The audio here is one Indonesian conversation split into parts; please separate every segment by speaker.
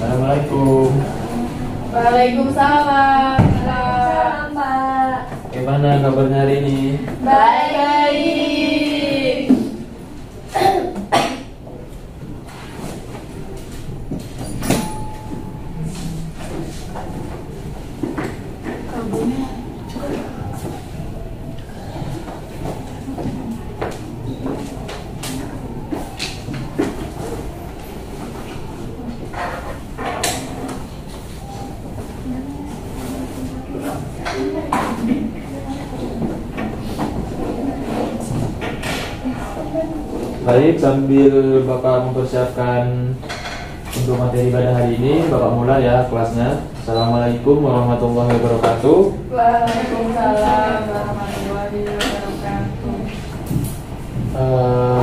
Speaker 1: Assalamualaikum.
Speaker 2: Waalaikumsalam.
Speaker 3: Salam, Pak.
Speaker 1: Gimana kabarnya hari ini?
Speaker 2: Baik.
Speaker 1: Baik, sambil Bapak mempersiapkan untuk materi pada hari ini, Bapak mulai ya kelasnya. Assalamualaikum warahmatullahi wabarakatuh.
Speaker 2: Waalaikumsalam warahmatullahi wabarakatuh.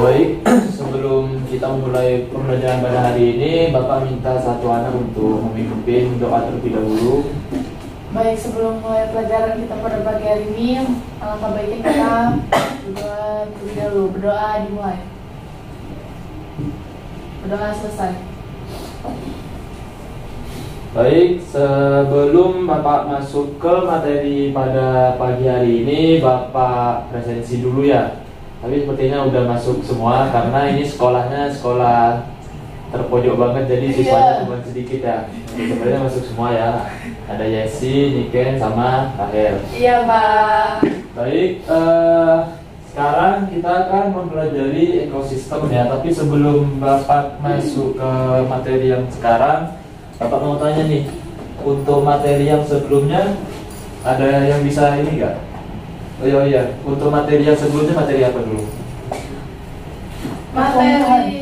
Speaker 1: Baik, sebelum kita memulai pembelajaran pada hari ini, Bapak minta satu anak untuk memimpin doa terlebih dahulu.
Speaker 2: Baik, sebelum mulai pelajaran kita pada pagi hari ini, alangkah baiknya kita berdoa terlebih dahulu. Berdoa dimulai. Berdoa selesai.
Speaker 1: Baik, sebelum Bapak masuk ke materi pada pagi hari ini, Bapak presensi dulu ya. Tapi sepertinya udah masuk semua karena ini sekolahnya sekolah terpojok banget, jadi siswanya cuma sedikit ya. Jadi sebenarnya masuk semua ya. Ada Yesi, Niken, sama Rahel.
Speaker 2: Iya, Pak.
Speaker 1: Baik, sekarang kita akan mempelajari ekosistem ya. Tapi sebelum Bapak masuk ke materi yang sekarang, Bapak mau tanya nih, untuk materi yang sebelumnya ada yang bisa ini nggak? Oh iya, untuk materi yang sebelumnya materi apa dulu?
Speaker 2: Materi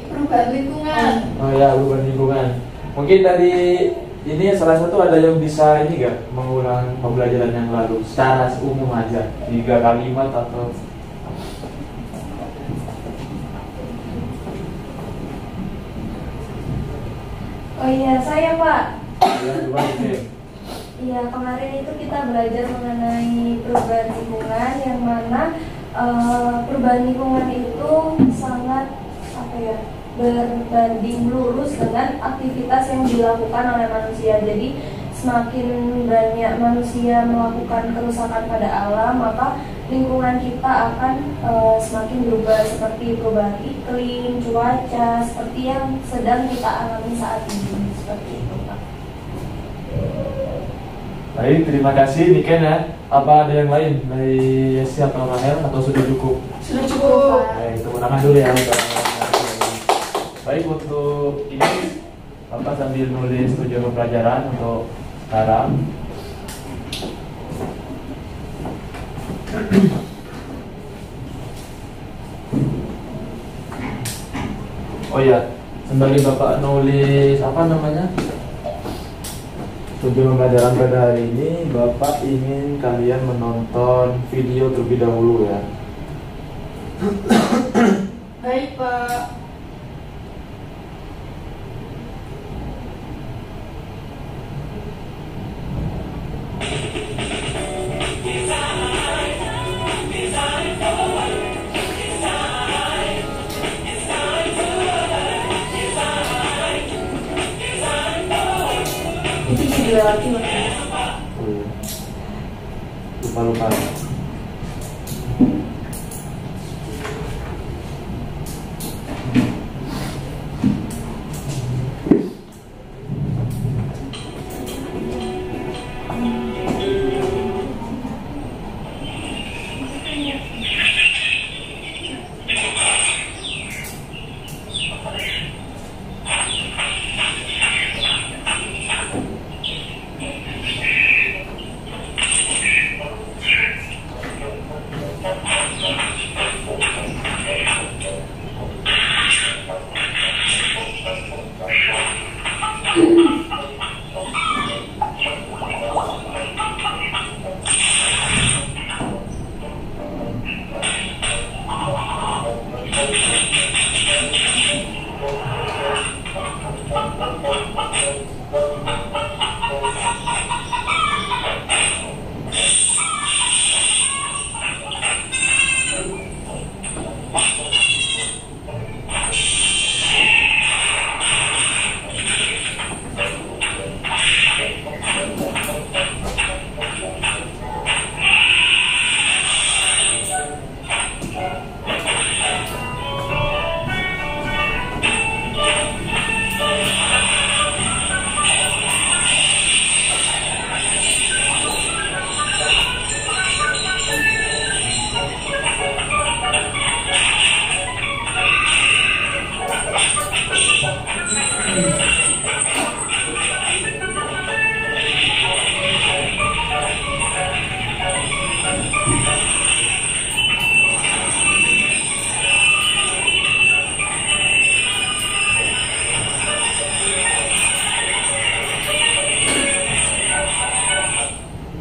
Speaker 2: perubahan lingkungan.
Speaker 1: Oh ya, perubahan lingkungan. Mungkin dari ini salah satu ada yang bisa ini nggak mengulang pembelajaran yang lalu secara umum aja, 3 kalimat atau
Speaker 3: Oh iya, saya Pak.
Speaker 1: ya, coba ini.
Speaker 3: Iya, kemarin itu kita belajar mengenai perubahan lingkungan, yang mana perubahan lingkungan itu sangat berbanding lurus dengan aktivitas yang dilakukan oleh manusia. Jadi semakin banyak manusia melakukan kerusakan pada alam, maka lingkungan kita akan semakin berubah, seperti perubahan iklim, cuaca, seperti yang sedang kita alami saat ini. Seperti itu, Pak.
Speaker 1: Baik, terima kasih Niken ya. Apa ada yang lain dari Yesi atau Rahel atau sudah cukup?
Speaker 2: Sudah cukup.
Speaker 1: Baik, tepuk tangan dulu ya. Baik, untuk ini Bapak sambil nulis tujuan pembelajaran untuk sekarang. Oh ya, sembari Bapak nulis apa namanya? Tujuan pembelajaran pada hari ini, Bapak ingin kalian menonton video terlebih dahulu ya.
Speaker 2: Baik, Pak. Itu video lagi, Pak.
Speaker 1: Oh, iya. Lupa.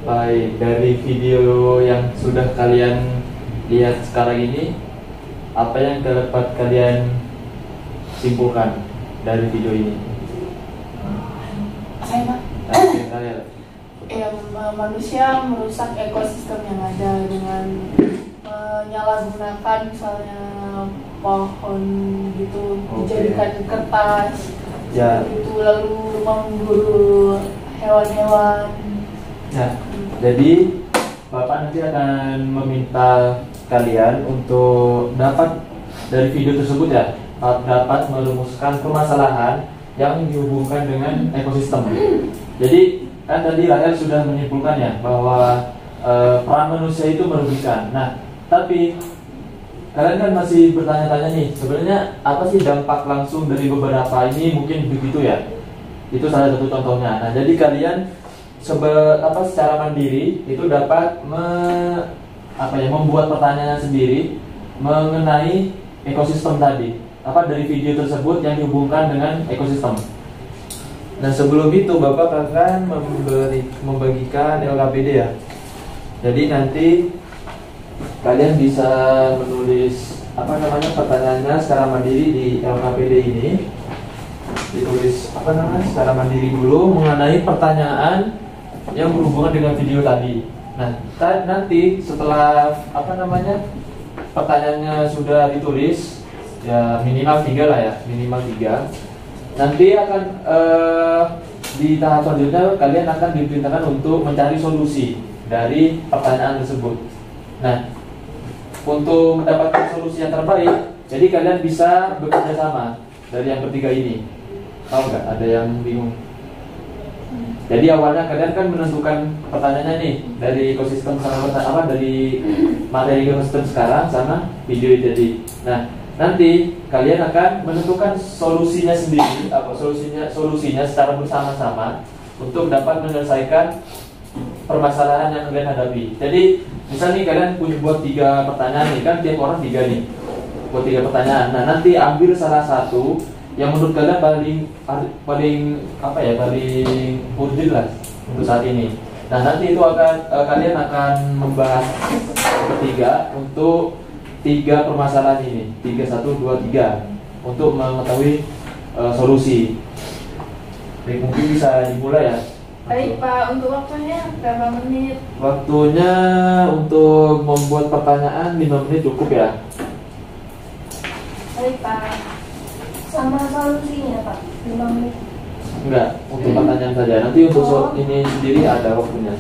Speaker 1: Baik, dari video yang sudah kalian lihat sekarang ini, apa yang dapat kalian simpulkan dari video ini?
Speaker 2: Saya Pak,
Speaker 1: Kalian
Speaker 2: manusia merusak ekosistem yang ada dengan menyalahgunakan misalnya pohon gitu, dijadikan kertas,
Speaker 1: ya,
Speaker 2: itu lalu memburu hewan-hewan.
Speaker 1: nah, jadi Bapak nanti akan meminta kalian untuk dapat dari video tersebut ya, dapat merumuskan permasalahan yang dihubungkan dengan ekosistem. Jadi kan tadi Rahel sudah menyimpulkannya bahwa peran manusia itu merugikan. Nah, tapi kalian kan masih bertanya-tanya nih, sebenarnya apa sih dampak langsung dari beberapa ini, mungkin begitu ya. Itu salah satu contohnya. Nah, jadi kalian secara mandiri itu dapat membuat pertanyaan sendiri mengenai ekosistem tadi, dari video tersebut yang dihubungkan dengan ekosistem. Nah, sebelum itu Bapak akan membagikan LKPD ya. Jadi nanti kalian bisa menulis pertanyaannya secara mandiri di LKPD ini. Ditulis secara mandiri dulu mengenai pertanyaan yang berhubungan dengan video tadi. Nah, nanti setelah pertanyaannya sudah ditulis, ya minimal 3 lah ya, minimal 3. Nanti akan di tahap selanjutnya kalian akan diperintahkan untuk mencari solusi dari pertanyaan tersebut. Nah, untuk mendapatkan solusi yang terbaik, jadi kalian bisa bekerja sama dari yang bertiga ini. Tahu nggak? Ada yang bingung? Jadi awalnya kalian kan menentukan pertanyaannya nih dari ekosistem dari materi ekosistem sekarang sama video itu tadi. Nah, nanti kalian akan menentukan solusinya sendiri, solusinya secara bersama-sama untuk dapat menyelesaikan permasalahan yang kalian hadapi. Jadi, misalnya kalian punya buat 3 pertanyaan nih, kan tiap orang 3 nih, buat 3 pertanyaan. Nah, nanti ambil salah satu yang menurut kalian paling urgent lah untuk saat ini. Nah, nanti itu kalian akan membahas bertiga untuk 3 permasalahan ini, 3, 1, 2, 3 untuk mengetahui solusi. Baik, mungkin bisa dimulai ya.
Speaker 2: Baik Pak, untuk waktunya berapa menit?
Speaker 1: Waktunya untuk membuat pertanyaan 5 menit cukup ya.
Speaker 3: Baik Pak. Sama solusinya Pak, 5 menit.
Speaker 1: Enggak, untuk pertanyaan saja. Nanti untuk ini sendiri ada waktunya.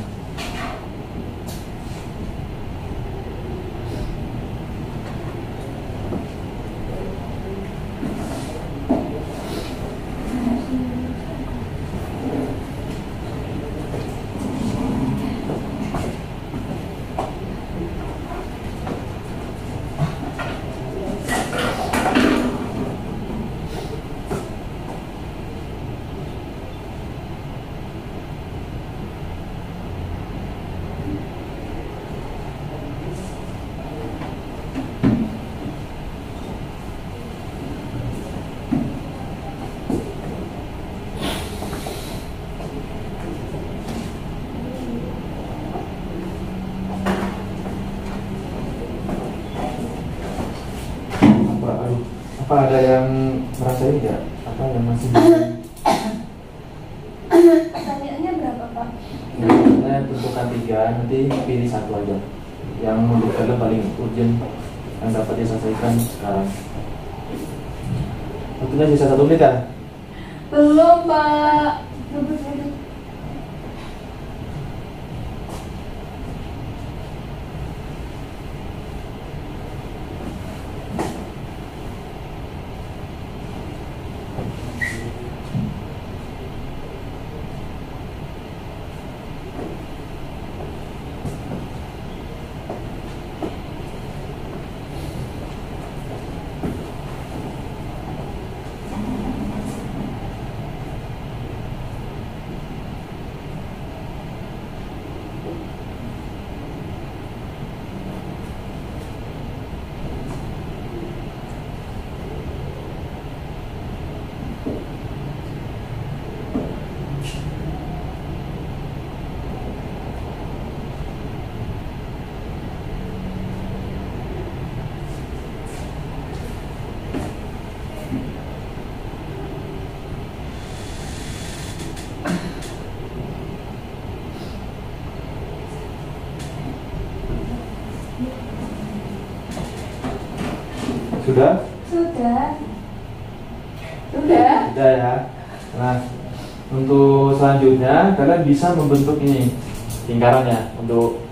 Speaker 1: Apa ada yang merasa ini nggak? Apa yang masih
Speaker 3: Pertanyaannya berapa Pak?
Speaker 1: Nah, tentukan 3, nanti pilih 1 aja yang menurut kalian paling urgent yang dapat diselesaikan sekarang. Waktunya sisa 1 menit kan?
Speaker 2: Belum Pak.
Speaker 1: Sudah?
Speaker 3: Sudah.
Speaker 2: Udah.
Speaker 1: Sudah ya. Nah, untuk selanjutnya kalian bisa membentuk ini lingkarannya untuk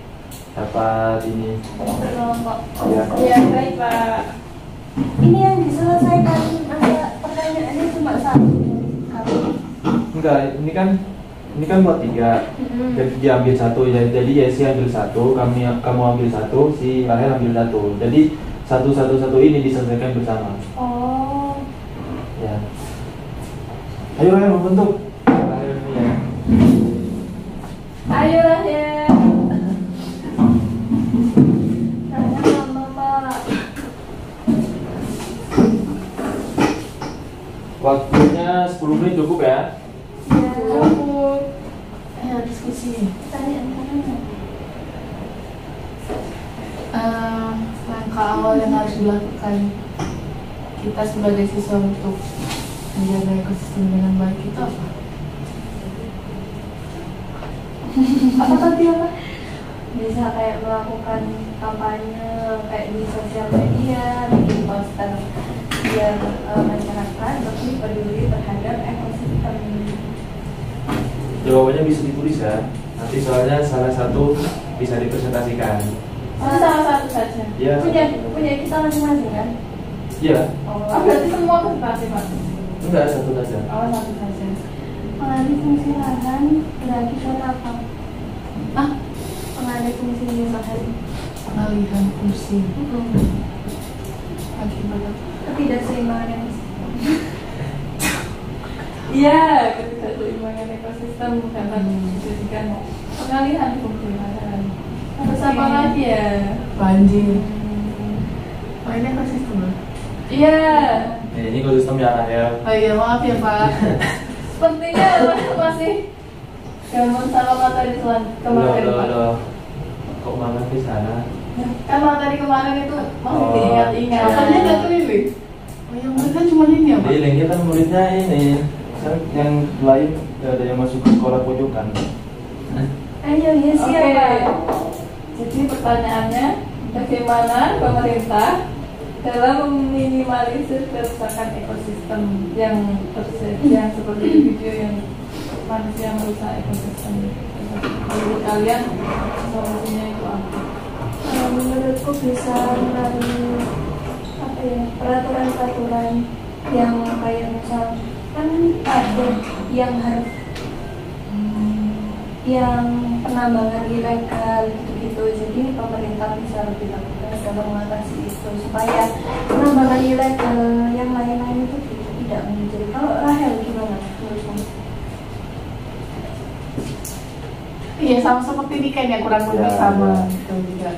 Speaker 1: dapat ini.
Speaker 3: Kelompok.
Speaker 1: Ya.
Speaker 2: Ya baik Pak.
Speaker 3: Ini yang diselesaikan ada pertanyaannya cuma satu.
Speaker 1: Enggak, ini kan buat 3. Jadi dia ambil 1 ya. Jadi Yesi ambil 1, kamu ambil 1, si Rahel ambil 1. Jadi 1 ini diselesaikan bersama.
Speaker 3: Oh.
Speaker 1: Ya. Ayo Rahel membentuk. Rahel ini ya.
Speaker 2: Ayo lah ya.
Speaker 3: Saya lama Pak.
Speaker 1: Waktunya 10 menit cukup ya.
Speaker 3: Ya.
Speaker 2: Cukup. Ayo diskusi.
Speaker 3: Pertanyaan.
Speaker 2: Langkah awal yang harus dilakukan kita sebagai siswa untuk menjaga ekosistem dengan baik itu apa? Apa tadi apa?
Speaker 3: Bisa kayak melakukan kampanye kayak di sosial media, bikin poster biar masyarakat lebih peduli terhadap ekosistem.
Speaker 1: Jawabannya bisa ditulis ya. Nanti soalnya salah satu bisa dipresentasikan.
Speaker 2: Salah satu saja.
Speaker 1: Ya.
Speaker 3: Punya kita masing-masing kan?
Speaker 1: Iya.
Speaker 2: Oh, berarti semua presentasi Pak?
Speaker 1: Enggak, satu saja.
Speaker 2: Oh, satu saja.
Speaker 3: Pengalih fungsi lahan berakibat apa?
Speaker 2: Ah,
Speaker 3: Pengalih fungsi lahan
Speaker 2: pengalihan fungsi. Akibat apa?
Speaker 3: ketidakseimbangan ekosistem.
Speaker 2: Iya, ketidakseimbangan ekosistem dapat dijadikan pengalihan fungsi lahan. Terus apa lagi ya? Banjir. Oh, ini ekosistem loh. Iya.
Speaker 1: Ini ekosistem ya Rahel.
Speaker 2: Oh iya, maaf ya Pak. Sepertinya masih gambar sama materi kemarin Pak.
Speaker 1: Loh. Kok malah di sana?
Speaker 2: Kan materi kemarin itu masih
Speaker 1: Oh,
Speaker 2: diingat-ingat.
Speaker 1: iya.
Speaker 2: Katanya ada keliling. Oh yang benar cuma ini ya Pak?
Speaker 1: Di link kan muridnya ini. Kan yang lain nggak ada yang masuk ke sekolah pojokan.
Speaker 3: Ayo ya
Speaker 2: Oke.
Speaker 3: siapa?
Speaker 2: Jadi pertanyaannya, bagaimana pemerintah dalam meminimalisir kerusakan ekosistem yang terjadi yang seperti di video yang manusia merusak ekosistem? Menurut kalian solusinya itu apa?
Speaker 3: Menurutku bisa melalui apa ya peraturan-peraturan yang kayak misal kan ada yang harus yang penambangan ilegal gitu-gitu, jadi pemerintah bisa lebih tegas dalam mengatasi itu supaya penambangan ilegal yang lain-lain itu tidak muncul. Kalau Rahel gimana menurutmu?
Speaker 2: Iya sama seperti ini kan ya kurang lebih
Speaker 1: Ya,
Speaker 2: sama
Speaker 1: ya.
Speaker 2: gitu juga.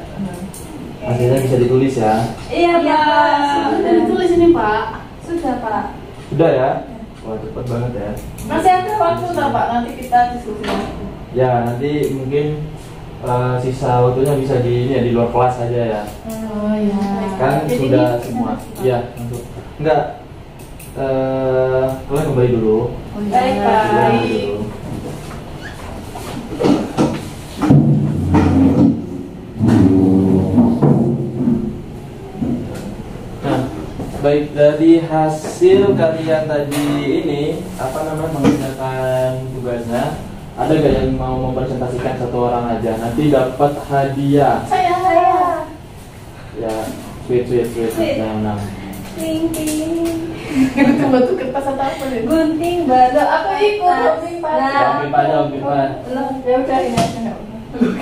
Speaker 1: Hasilnya bisa ditulis ya.
Speaker 3: Iya Pak.
Speaker 2: Sudah ditulis ini Pak.
Speaker 3: Sudah Pak.
Speaker 1: Sudah ya? Wah cepat banget ya.
Speaker 2: Masih ada waktu nggak Pak? Nanti kita diskusi lagi.
Speaker 1: Ya nanti mungkin sisa waktunya bisa di ini ya di luar kelas aja ya.
Speaker 2: Oh iya.
Speaker 1: Kan
Speaker 2: Jadi
Speaker 1: sudah
Speaker 2: ini-
Speaker 1: semua. Iya untuk enggak kalian kembali dulu.
Speaker 2: Oh, iya.
Speaker 3: Baik, Pak.
Speaker 1: Kembali
Speaker 2: Baik.
Speaker 1: dulu. Nah, baik dari hasil kalian tadi ini apa namanya mengerjakan tugasnya, ada gak yang mau mempresentasikan satu orang aja? Nanti dapat hadiah.
Speaker 2: Saya.
Speaker 1: Ya, sweet. Nah.
Speaker 3: Ting ting.
Speaker 2: Itu coba tuh kertas atau apa nih?
Speaker 3: Gunting baru
Speaker 2: Aku ikut, gunting, Pak.
Speaker 1: Gunting, Pak, gunting, Pak.
Speaker 2: Ya udah ini aja nggak apa.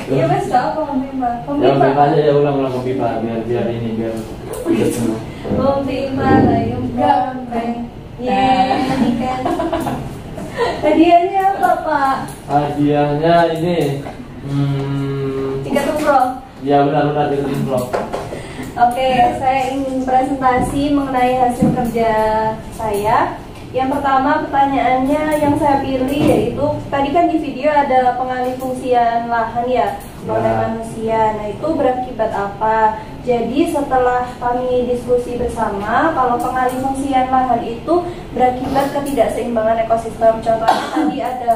Speaker 3: Iya mas, apa Kompipa?
Speaker 1: Ya ulang aja ya ulang pipa biar ini biar ikut semua.
Speaker 3: Kompipa layung gampang. Ini kan. Hadiahnya apa Pak?
Speaker 1: Hadiahnya ini
Speaker 3: Tiket umroh.
Speaker 1: ya benar diketin vlog.
Speaker 3: Oke, saya ingin presentasi mengenai hasil kerja saya. Yang pertama pertanyaannya yang saya pilih yaitu tadi kan di video ada pengalih fungsian lahan ya oleh manusia. Nah itu berakibat apa? Jadi setelah kami diskusi bersama kalau pengalih fungsian lahan itu berakibat ketidakseimbangan ekosistem. Contohnya tadi ada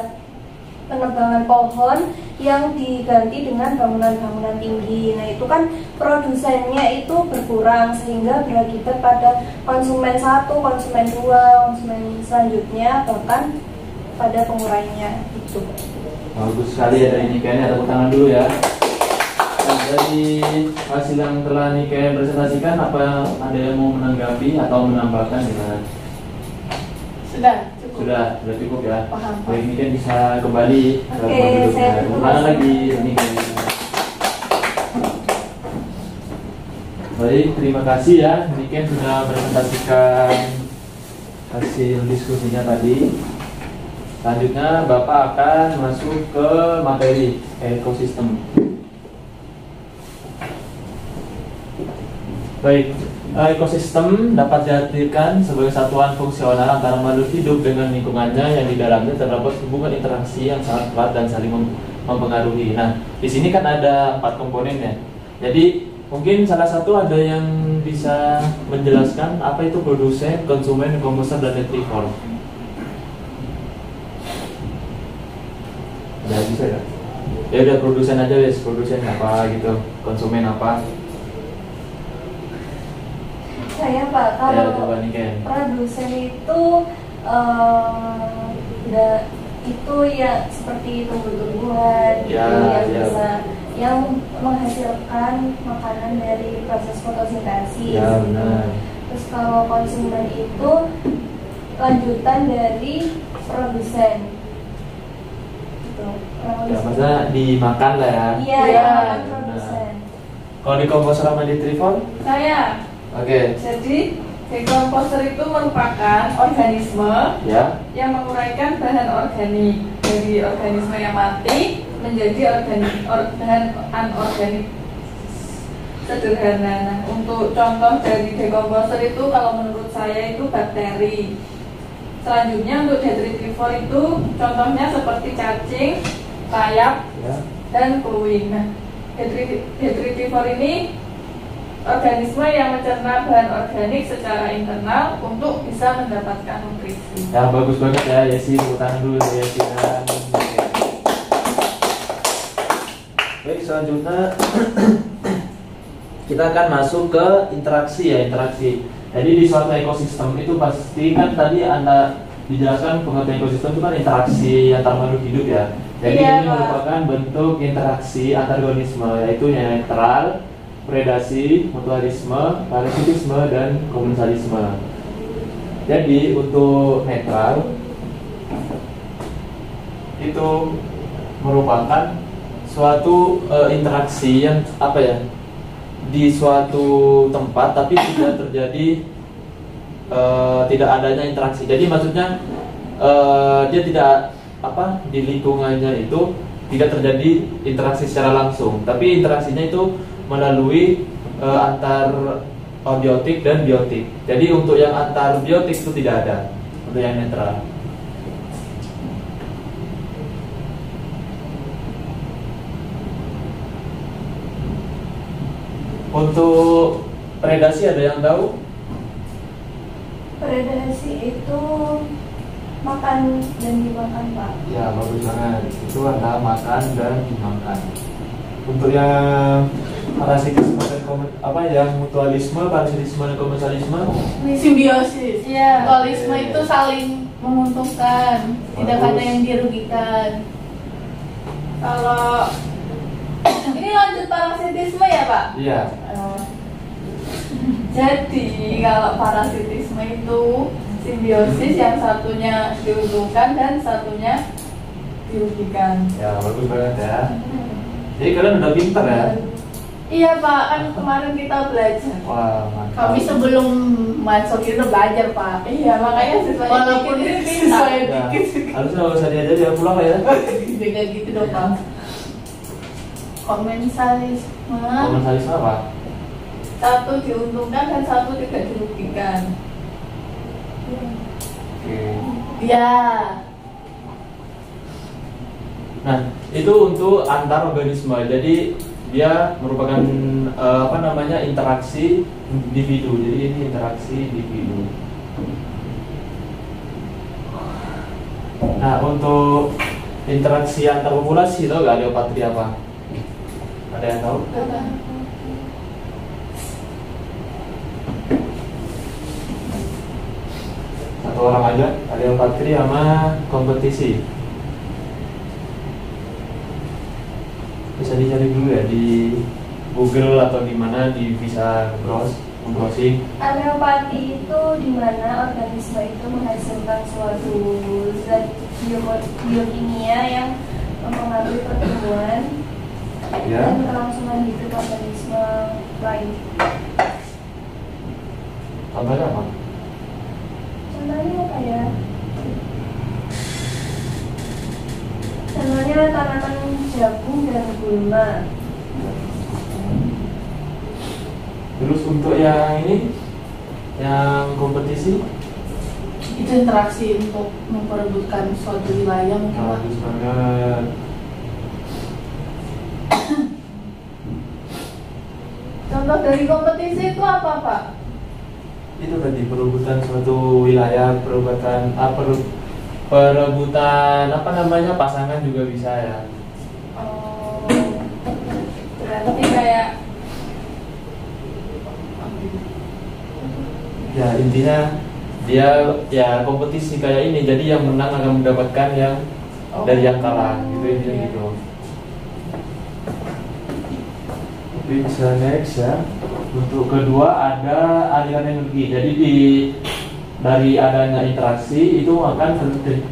Speaker 3: penebangan pohon yang diganti dengan bangunan-bangunan tinggi. Nah itu kan produsennya itu berkurang sehingga berakibat pada konsumen 1, konsumen 2, konsumen selanjutnya bahkan pada pengurainya itu.
Speaker 1: Bagus sekali ya dari Nikayan, tepuk tangan dulu ya. Nah, dari hasil yang telah Nikayan presentasikan, apa ada yang mau menanggapi atau menambahkan gimana?
Speaker 2: Sudah cukup.
Speaker 1: Sudah cukup ya.
Speaker 2: Paham.
Speaker 1: Baik, Nikayan bisa kembali ke
Speaker 3: Oke,
Speaker 1: tempat
Speaker 3: saya
Speaker 1: duduknya.
Speaker 3: terima
Speaker 1: Mana
Speaker 3: kasih.
Speaker 1: lagi Nikayan? Baik, terima kasih ya Nikayan sudah presentasikan hasil diskusinya tadi. Selanjutnya Bapak akan masuk ke materi ekosistem. Baik, ekosistem dapat diartikan sebagai satuan fungsional antara makhluk hidup dengan lingkungannya yang di dalamnya terdapat hubungan interaksi yang sangat kuat dan saling mempengaruhi. Nah, di sini kan ada 4 komponen ya. Jadi mungkin salah satu ada yang bisa menjelaskan apa itu produsen, konsumen, komposer, dan retriever. Ada bisa ya? Ya udah produsen aja wes, produsen apa gitu, konsumen apa?
Speaker 3: Saya Pak,
Speaker 1: Ya,
Speaker 3: kalau
Speaker 1: coba Niken.
Speaker 3: produsen itu itu ya seperti tumbuh-tumbuhan
Speaker 1: Ya,
Speaker 3: yang
Speaker 1: ya.
Speaker 3: bisa yang menghasilkan makanan dari proses fotosintesis.
Speaker 1: Ya, benar.
Speaker 3: Terus kalau konsumen itu lanjutan dari produsen. Gitu.
Speaker 1: Ya, masa dimakan lah ya.
Speaker 3: Iya,
Speaker 2: Ya,
Speaker 3: yang
Speaker 1: benar.
Speaker 3: produsen.
Speaker 1: Kalau di komposer sama di retriever?
Speaker 2: Saya.
Speaker 1: Oke.
Speaker 2: Jadi dekomposer itu merupakan organisme
Speaker 1: Ya.
Speaker 2: yang menguraikan bahan organik dari organisme yang mati menjadi bahan anorganik sederhana. Nah, untuk contoh dari dekomposer itu kalau menurut saya itu bakteri. Selanjutnya untuk detritivor itu contohnya seperti cacing, rayap,
Speaker 1: Ya.
Speaker 2: dan keluing. Nah, detritivor ini organisme yang mencerna bahan organik secara internal untuk bisa mendapatkan nutrisi.
Speaker 1: Ya, bagus banget ya Yesi, tepuk tangan dulu ya Yesi. Baik, selanjutnya kita akan masuk ke interaksi ya, interaksi. Jadi di suatu ekosistem itu pasti kan tadi Anda dijelaskan pengertian ekosistem itu kan interaksi antar makhluk hidup ya. Jadi
Speaker 2: Iya,
Speaker 1: ini
Speaker 2: Pak.
Speaker 1: merupakan bentuk interaksi antar organisme, yaitu netral, predasi, mutualisme, parasitisme, dan komensalisme. Jadi untuk netral itu merupakan suatu interaksi yang apa ya, di suatu tempat tapi tidak terjadi tidak adanya interaksi. Jadi maksudnya dia tidak apa, di lingkungannya itu tidak terjadi interaksi secara langsung, tapi interaksinya itu melalui antar abiotik dan biotik. Jadi untuk yang antar biotik itu tidak ada, untuk yang netral. Untuk predasi ada yang tahu?
Speaker 3: Predasi itu makan dan dimakan Pak.
Speaker 1: Ya, bagus banget. Itu ada makan dan dimakan. Untuk yang parasitisme dan yang mutualisme, parasitisme dan komensalisme,
Speaker 2: Simbiosis.
Speaker 3: Iya.
Speaker 2: Mutualisme itu saling menguntungkan, tidak ada yang dirugikan. Kalau ini lanjut parasitisme ya Pak?
Speaker 1: iya.
Speaker 2: Jadi kalau parasitisme itu simbiosis, yang satunya diuntungkan dan satunya dirugikan.
Speaker 1: Ya, bagus banget ya. Jadi kalian udah pintar ya?
Speaker 2: Iya Pak, kan kemarin kita belajar.
Speaker 1: Wah, mantap.
Speaker 4: Kami sebelum masuk itu belajar Pak.
Speaker 2: Iya, makanya siswanya
Speaker 4: Walaupun
Speaker 2: bikin
Speaker 4: ini
Speaker 2: pintar.
Speaker 4: saya
Speaker 1: Ya,
Speaker 4: bikin
Speaker 1: harusnya nggak usah diajar, dia pulang ya.
Speaker 4: beda gitu dong Pak.
Speaker 2: Komensalisme,
Speaker 1: Komensalisme apa?
Speaker 2: satu diuntungkan dan satu tidak dirugikan.
Speaker 1: Oke.
Speaker 4: Ya.
Speaker 1: Nah, itu untuk antar organisme. Jadi dia merupakan interaksi individu. Jadi ini interaksi individu. Nah, untuk interaksi antar populasi, tau gak Leopatria apa? Ada yang tahu? Satu orang aja, Leopatria sama kompetisi. Bisa dicari dulu ya di Google atau di mana bisa browsing.
Speaker 3: Aleopati itu di mana organisme itu menghasilkan suatu zat biokimia yang mempengaruhi pertumbuhan dan kelangsungan hidup organisme lain.
Speaker 1: Contohnya apa?
Speaker 3: Contohnya apa ya? Contohnya tanaman jagung dan gulma.
Speaker 1: Terus untuk yang ini, yang kompetisi,
Speaker 4: Itu interaksi untuk memperebutkan suatu wilayah mungkin Pak.
Speaker 1: bagus banget.
Speaker 4: Contoh dari kompetisi itu apa Pak?
Speaker 1: Itu tadi perebutan suatu wilayah, perebutan apa namanya, pasangan juga bisa ya.
Speaker 2: Oh, berarti kayak
Speaker 1: Ya intinya dia ya kompetisi kayak ini, jadi yang menang akan mendapatkan yang dari yang kalah gitu, intinya
Speaker 2: iya.
Speaker 1: gitu. Oke, bisa next ya. Untuk kedua ada aliran energi. Jadi dari adanya interaksi itu akan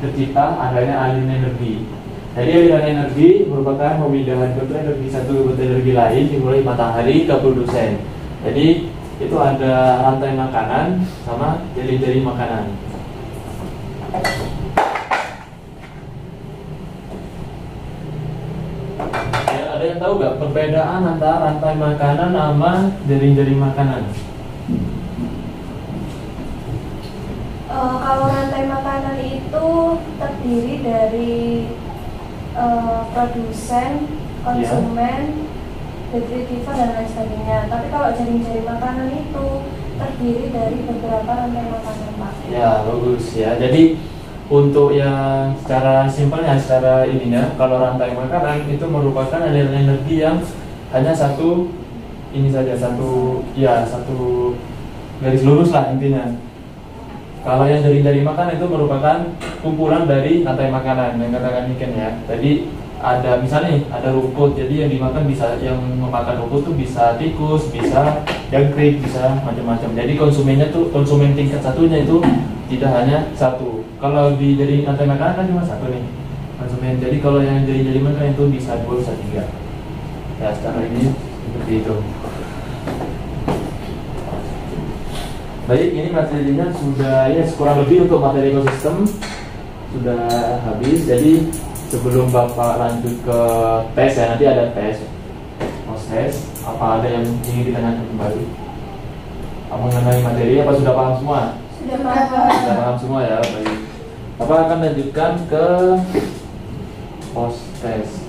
Speaker 1: tercipta adanya aliran energi. Jadi aliran energi merupakan pemindahan bentuk energi satu ke bentuk energi lain dimulai matahari ke produsen. Jadi itu ada rantai makanan sama jari-jari makanan. Ya, ada yang tahu nggak perbedaan antara rantai makanan sama jari-jari makanan?
Speaker 3: Kalau rantai makanan itu terdiri dari produsen, konsumen, distributor dan lain sebagainya. Tapi kalau jaring-jaring makanan itu terdiri dari beberapa rantai makanan, Pak.
Speaker 1: Ya, bagus ya. Jadi untuk yang secara simpelnya, secara ininya, kalau rantai makanan itu merupakan aliran energi yang hanya satu ini saja, satu garis lurus lah intinya. Kalau yang dari makanan itu merupakan kumpulan dari rantai makanan yang katakan ikan ya. Jadi ada misalnya nih, ada rumput, jadi yang dimakan bisa, yang memakan rumput tuh bisa tikus, bisa jangkrik, bisa macam-macam. Jadi konsumennya tuh, konsumen tingkat satunya itu tidak hanya satu. Kalau di dari rantai makanan kan cuma satu nih konsumen. Jadi kalau yang jadi makanan itu bisa dua, bisa tiga. Ya secara ini seperti itu. Baik, ini materinya sudah ya kurang lebih untuk materi ekosistem sudah habis. Jadi sebelum Bapak lanjut ke tes ya, nanti ada tes proses. Apa ada yang ingin ditanyakan kembali? Apa mengenai materi, apa sudah paham semua?
Speaker 3: Sudah paham.
Speaker 1: Sudah paham semua ya, baik. Bapak akan lanjutkan ke post tes.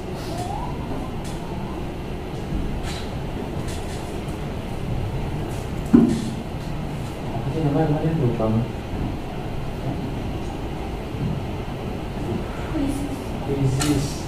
Speaker 1: Apa sih namanya lupa? Krisis.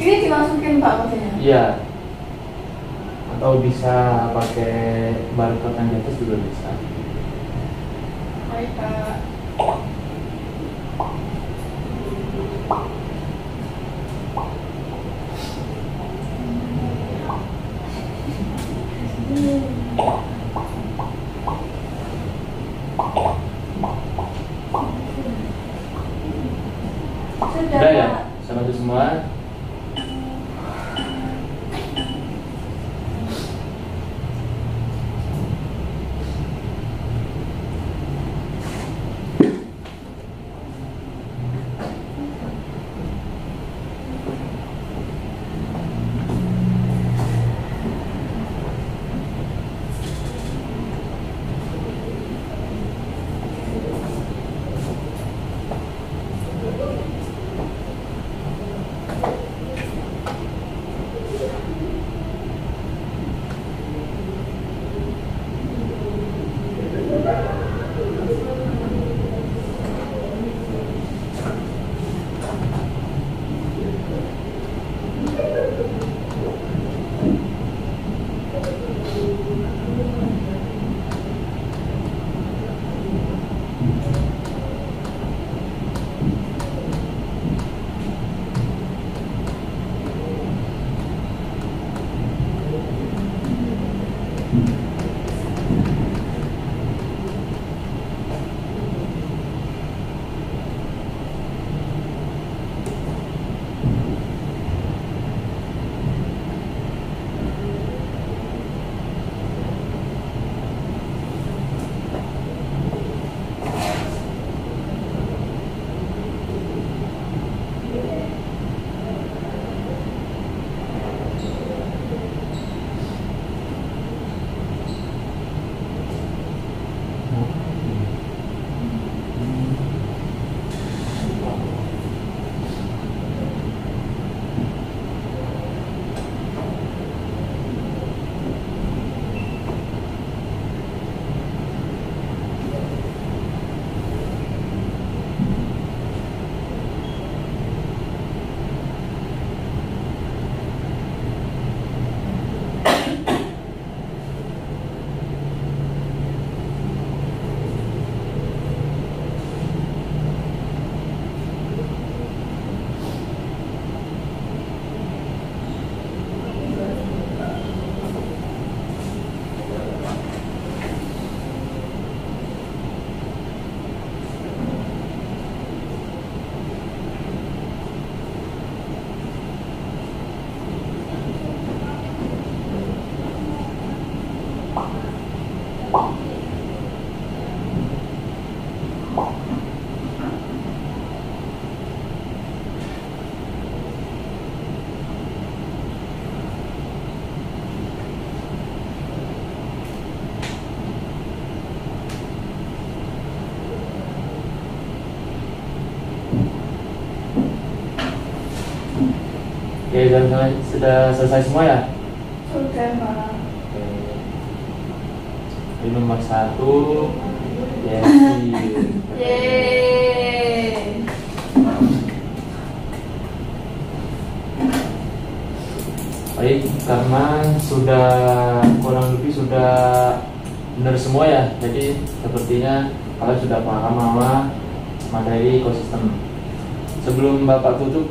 Speaker 2: ini dimasukin Pak maksudnya?
Speaker 1: Iya. Atau bisa pakai barcode yang di atas juga bisa.
Speaker 2: Baik Pak.
Speaker 1: Oke, sudah selesai semua ya?
Speaker 2: Sudah, Pak.
Speaker 1: Oke. Ini nomor 1, Jessie.
Speaker 2: Yeay.
Speaker 1: Baik, karena sudah kurang lebih sudah benar semua ya. Jadi sepertinya kalian sudah paham sama materi ekosistem. Sebelum Bapak tutup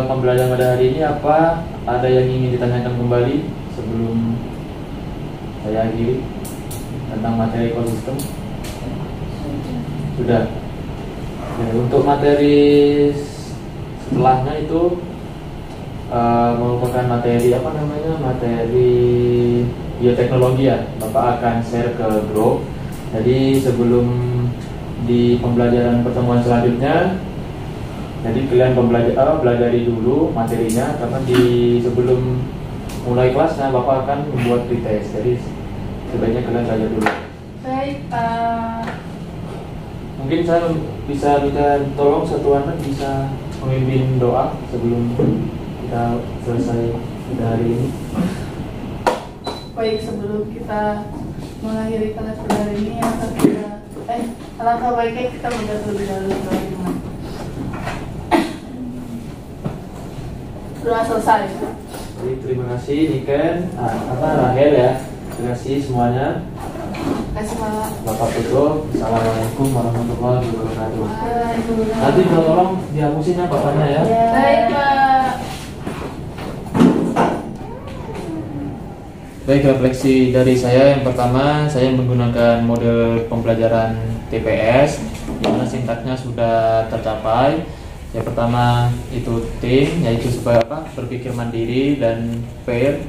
Speaker 1: pembelajaran pada hari ini, apa ada yang ingin ditanyakan kembali sebelum saya akhiri tentang materi ekosistem? Sudah. Oke, untuk materi setelahnya itu merupakan materi materi bioteknologi ya. Bapak akan share ke grup. Jadi sebelum di pembelajaran pertemuan selanjutnya, jadi kalian pelajari dulu materinya, karena sebelum mulai kelasnya Bapak akan membuat pretest. Jadi sebaiknya kalian belajar dulu.
Speaker 2: Baik, Pak.
Speaker 1: Mungkin saya bisa minta tolong satu anak bisa memimpin doa sebelum kita selesai pada hari ini.
Speaker 4: Baik, sebelum kita mengakhiri kelas pada hari ini, alangkah baiknya kita berdoa terlebih dahulu. Sudah selesai.
Speaker 1: Jadi terima kasih Niken, Rahel ya. Terima kasih semuanya.
Speaker 4: Terima kasih, Pak.
Speaker 1: Bapak tutup. Assalamualaikum warahmatullahi wabarakatuh.
Speaker 4: Waalaikumsalam.
Speaker 1: Nanti minta tolong dihapusin ya bapaknya ya.
Speaker 2: Baik, Pak.
Speaker 1: Baik, refleksi dari saya yang pertama, saya menggunakan model pembelajaran TPS, di mana sintaksnya sudah tercapai. Yang pertama itu tim, yaitu sebagai berpikir mandiri dan pair,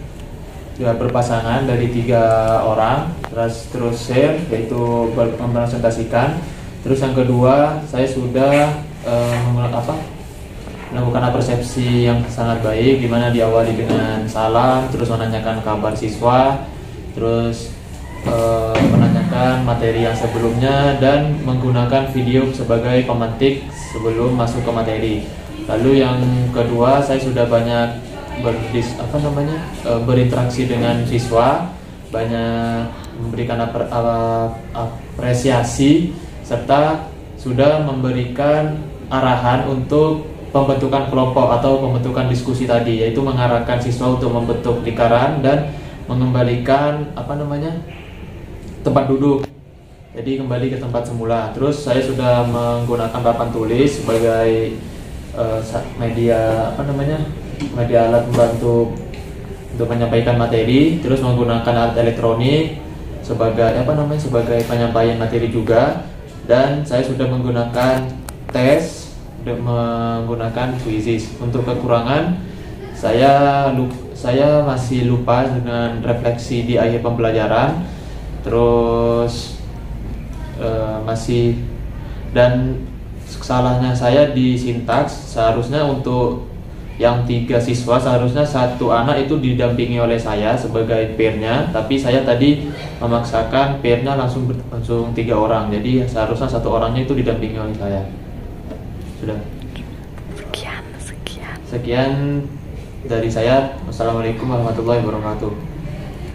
Speaker 1: berpasangan dari 3 orang. Terus share, yaitu merepresentasikan. Terus yang kedua, saya sudah melakukan persepsi yang sangat baik, dimana diawali dengan salam, terus menanyakan kabar siswa, terus menanyakan materi yang sebelumnya, dan menggunakan video sebagai pemantik sebelum masuk ke materi. Lalu yang kedua, saya sudah banyak berinteraksi dengan siswa, banyak memberikan apresiasi, serta sudah memberikan arahan untuk pembentukan kelompok atau pembentukan diskusi tadi, yaitu mengarahkan siswa untuk membentuk lingkaran dan mengembalikan tempat duduk, jadi kembali ke tempat semula. Terus saya sudah menggunakan papan tulis sebagai media alat membantu untuk menyampaikan materi. Terus menggunakan alat elektronik sebagai sebagai penyampaian materi juga. Dan saya sudah menggunakan tes, menggunakan quizzes. Untuk kekurangan, saya masih lupa dengan refleksi di akhir pembelajaran. Terus dan salahnya saya di sintaks. Seharusnya untuk yang 3 siswa, seharusnya 1 anak itu didampingi oleh saya sebagai peernya, tapi saya tadi memaksakan peernya langsung 3 orang. Jadi seharusnya 1 orangnya itu didampingi oleh saya. Sudah. Sekian dari saya. Wassalamualaikum warahmatullahi wabarakatuh.